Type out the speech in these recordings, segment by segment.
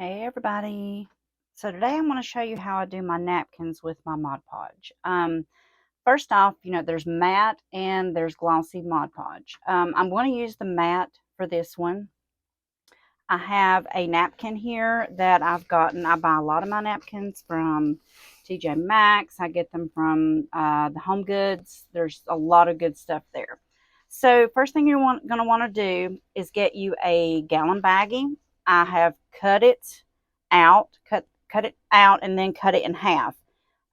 Hey everybody. So today I'm going to show you how I do my napkins with my Mod Podge. First off, there's matte and there's glossy Mod Podge. I'm going to use the matte for this one. I have a napkin here that I've gotten. I buy a lot of my napkins from TJ Maxx. I get them from the Home Goods. There's a lot of good stuff there. So first thing you're going to want to do is get you a gallon baggie. I have cut it out, and then cut it in half.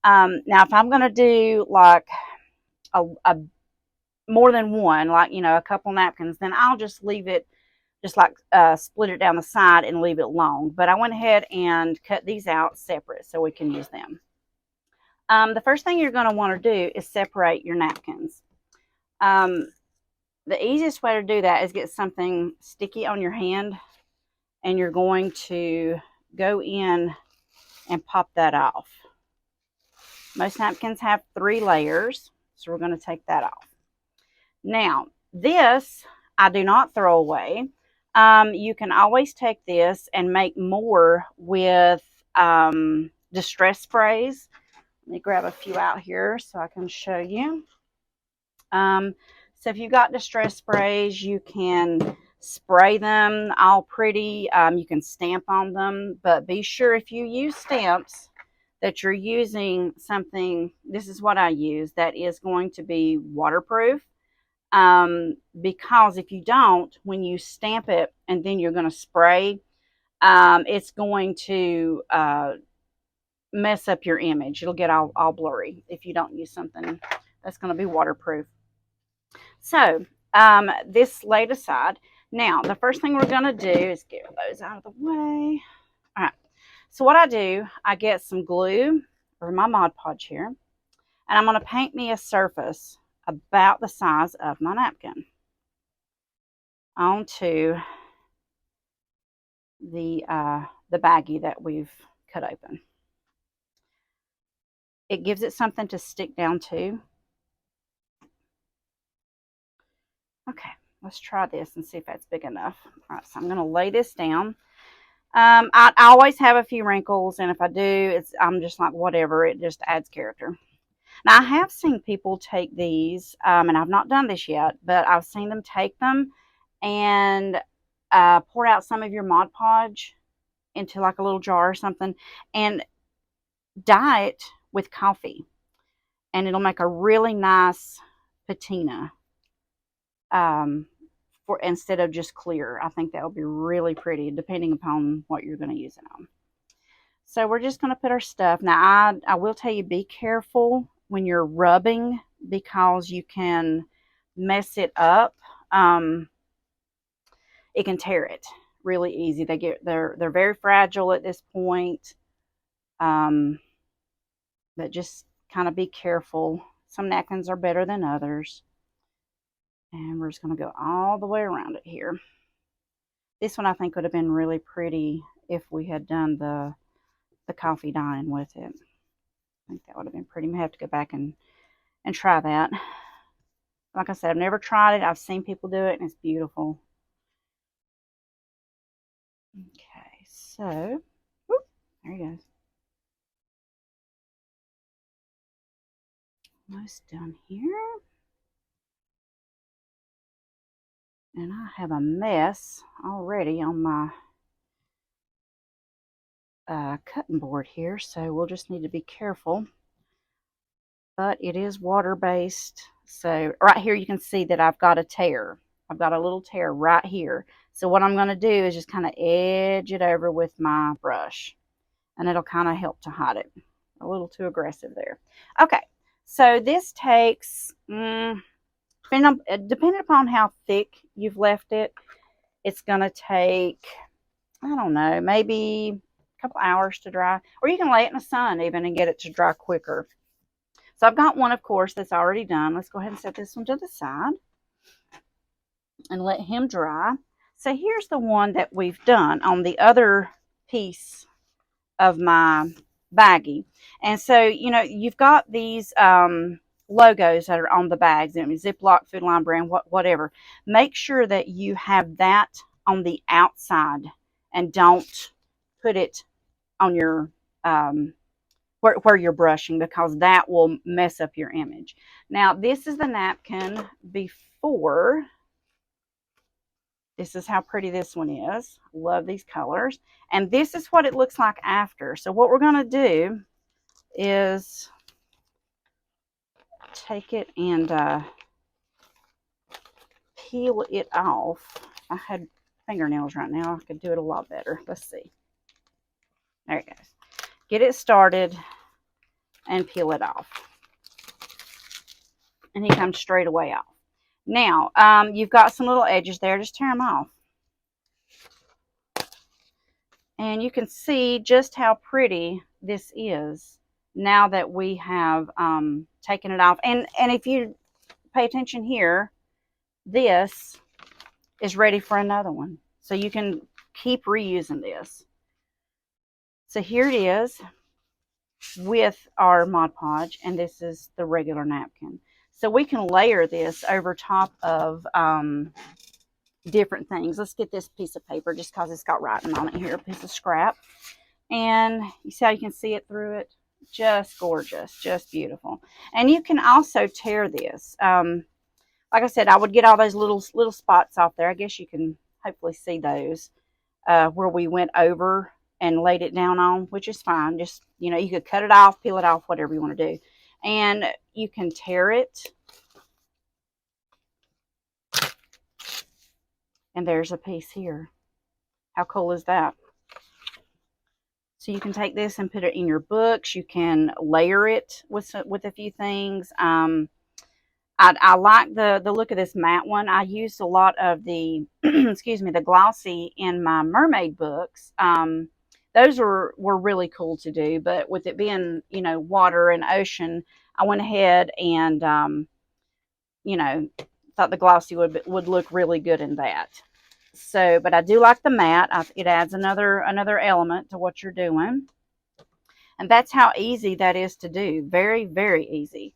Now, if I'm going to do like a more than one, like a couple napkins, then I'll just leave it, just like split it down the side and leave it long. But I went ahead and cut these out separate so we can use them. The first thing you're going to want to do is separate your napkins. The easiest way to do that is get something sticky on your hand, and you're going to go in and pop that off. Most napkins have 3 layers, so we're going to take that off. Now, this I do not throw away. You can always take this and make more with distress sprays. Let me grab a few out here so I can show you. So if you've got distress sprays, you can spray them all pretty. You can stamp on them, but be sure if you use stamps that you're using something, this is what I use, that is going to be waterproof. Because if you don't, when you stamp it and then you're going to spray, it's going to mess up your image. It'll get all blurry if you don't use something that's going to be waterproof. So this laid aside. Now, the first thing we're going to do is get those out of the way. All right. So what I do, I get some glue for my Mod Podge here, and I'm going to paint me a surface about the size of my napkin onto the baggie that we've cut open. It gives it something to stick down to. Okay, let's try this and see if that's big enough. All right, so I'm going to lay this down. I always have a few wrinkles, and if I do, I'm just like, whatever, it just adds character. Now, I have seen people take these, and I've not done this yet, but I've seen them take them and pour out some of your Mod Podge into like a little jar or something and dye it with coffee. And it'll make a really nice patina for instead of just clear. I think that will be really pretty depending upon what you're going to use it on. So we're just going to put our stuff. Now, I will tell you, be careful when you're rubbing because you can mess it up. It can tear it really easy. They're very fragile at this point. But just kind of be careful. Some napkins are better than others. And we're just going to go all the way around it here. This one I think would have been really pretty if we had done the coffee dyeing with it. I think that would have been pretty. I have to go back and try that. Like I said, I've never tried it. I've seen people do it, and it's beautiful. Okay, so whoop, there he goes. Almost done here. And I have a mess already on my cutting board here, so we'll just need to be careful. But it is water-based, so right here you can see that I've got a tear. I've got a little tear right here. So what I'm going to do is just kind of edge it over with my brush, and it'll kind of help to hide it. A little too aggressive there. Okay, so this takes, depending upon how thick you've left it, it's going to take, I don't know, maybe a couple hours to dry. Or you can lay it in the sun even and get it to dry quicker. So I've got one, of course, that's already done. Let's go ahead and set this one to the side and let him dry. So here's the one that we've done on the other piece of my baggie. And so, you've got these logos that are on the bags, Ziploc, Food Line brand, whatever. Make sure that you have that on the outside and don't put it on your where you're brushing, because that will mess up your image. Now, this is the napkin before. This is how pretty this one is. Love these colors. And this is what it looks like after. So what we're going to do is take it and peel it off. If I had fingernails right now, I could do it a lot better. Let's see. There it goes. Get it started and peel it off. And he comes straight away off. Now, you've got some little edges there. Just tear them off. And you can see just how pretty this is now that we have taken it off. And if you pay attention here, this is ready for another one. So you can keep reusing this. So here it is with our Mod Podge, and this is the regular napkin. So we can layer this over top of different things. Let's get this piece of paper just because it's got writing on it here, a piece of scrap. And you see how you can see it through it? Just gorgeous, just beautiful. And you can also tear this. Like I said, I would get all those little spots off there. I guess you can hopefully see those where we went over and laid it down on, which is fine. Just, you know, you could cut it off, peel it off, whatever you want to do. And you can tear it. And there's a piece here. How cool is that? So you can take this and put it in your books. You can layer it with a few things. I like the look of this matte one. I used a lot of the, excuse me, the glossy in my mermaid books. Those were really cool to do, but with it being, you know, water and ocean, I went ahead and, you know, thought the glossy would look really good in that. So, but I do like the matte. It adds another element to what you're doing. And that's how easy that is to do. Very, very easy.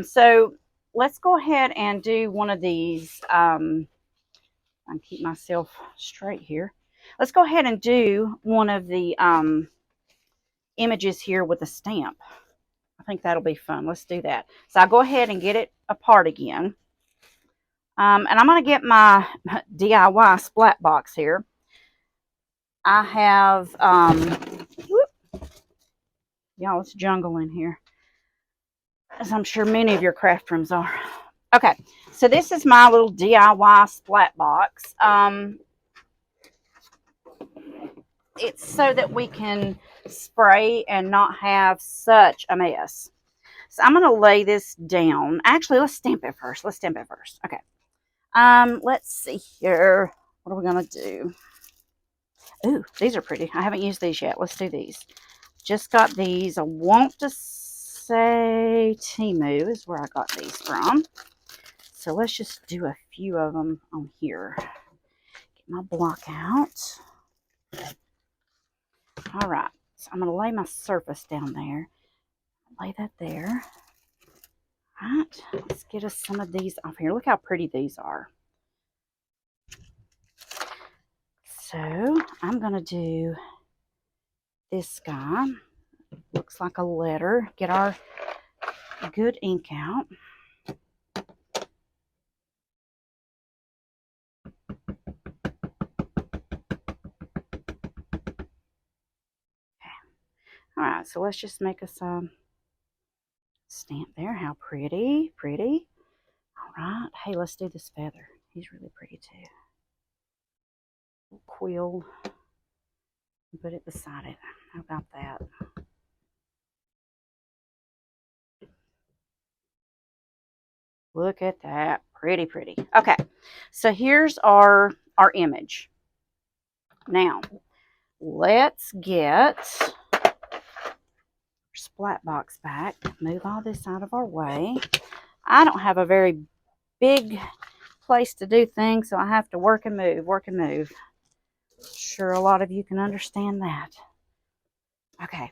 So let's go ahead and do one of these. I keep myself straight here. Let's go ahead and do one of the images here with a stamp. I think that'll be fun. Let's do that. So I'll go ahead and get it apart again. And I'm going to get my DIY splat box here. I have, y'all, it's jungle in here, as I'm sure many of your craft rooms are. Okay, so this is my little DIY splat box. It's so that we can spray and not have such a mess. So I'm going to lay this down. Actually, let's stamp it first. Okay. Let's see here. What are we going to do? Ooh, these are pretty. I haven't used these yet. Let's do these. Just got these. I want to say Temu is where I got these from. So let's just do a few of them on here. Get my block out. All right. So I'm going to lay my surface down there. Lay that there. All right. Let's get us some of these off here. Look how pretty these are. So I'm going to do this guy. Looks like a letter. Get our good ink out. All right, so let's just make us a stamp there. How pretty, pretty. All right, hey, let's do this feather. He's really pretty too. Quill. Put it beside it. How about that? Look at that. Pretty, pretty. Okay, so here's our image. Now, let's get splat box back. Move all this out of our way. I don't have a very big place to do things, so I have to work and move. Sure, a lot of you can understand that. Okay,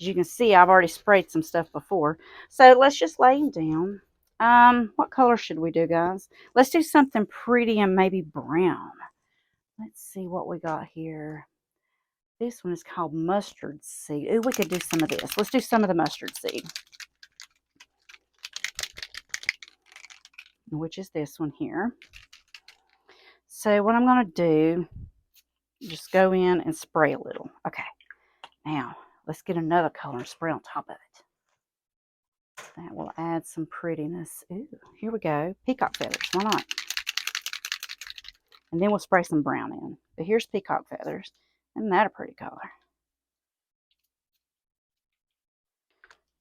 as you can see, I've already sprayed some stuff before, so let's just lay them down. What color should we do, guys? Let's do something pretty and maybe brown. Let's see what we got here. This one is called mustard seed. Ooh, we could do some of this. Let's do some of the mustard seed, which is this one here. So what I'm going to do, just go in and spray a little. Okay, now let's get another color and spray on top of it. That will add some prettiness. Ooh, here we go. Peacock feathers, why not? And then we'll spray some brown in. But here's peacock feathers. Isn't that a pretty color?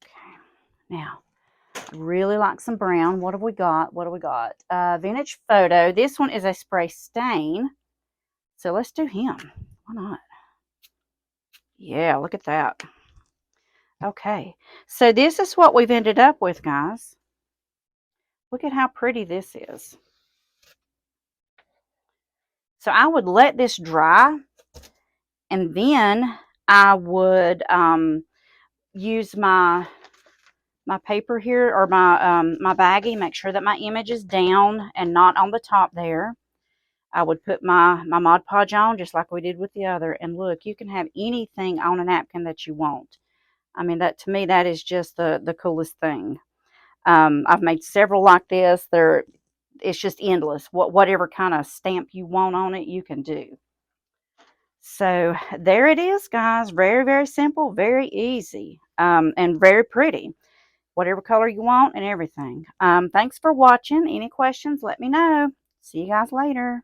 Okay, now I really like some brown. What have we got? What do we got? Vintage Photo. This one is a spray stain. So let's do him. Why not? Yeah, look at that. Okay, so this is what we've ended up with, guys. Look at how pretty this is. So I would let this dry, and then I would use my paper here, or my baggie. Make sure that my image is down and not on the top there. I would put my Mod Podge on just like we did with the other. And look, you can have anything on a napkin that you want. I mean, that to me, that is just the coolest thing. I've made several like this. It's just endless. Whatever kind of stamp you want on it, you can do. So there it is, guys. Very, very simple, very easy, and very pretty. Whatever color you want and everything. Thanks for watching. Any questions, let me know. See you guys later.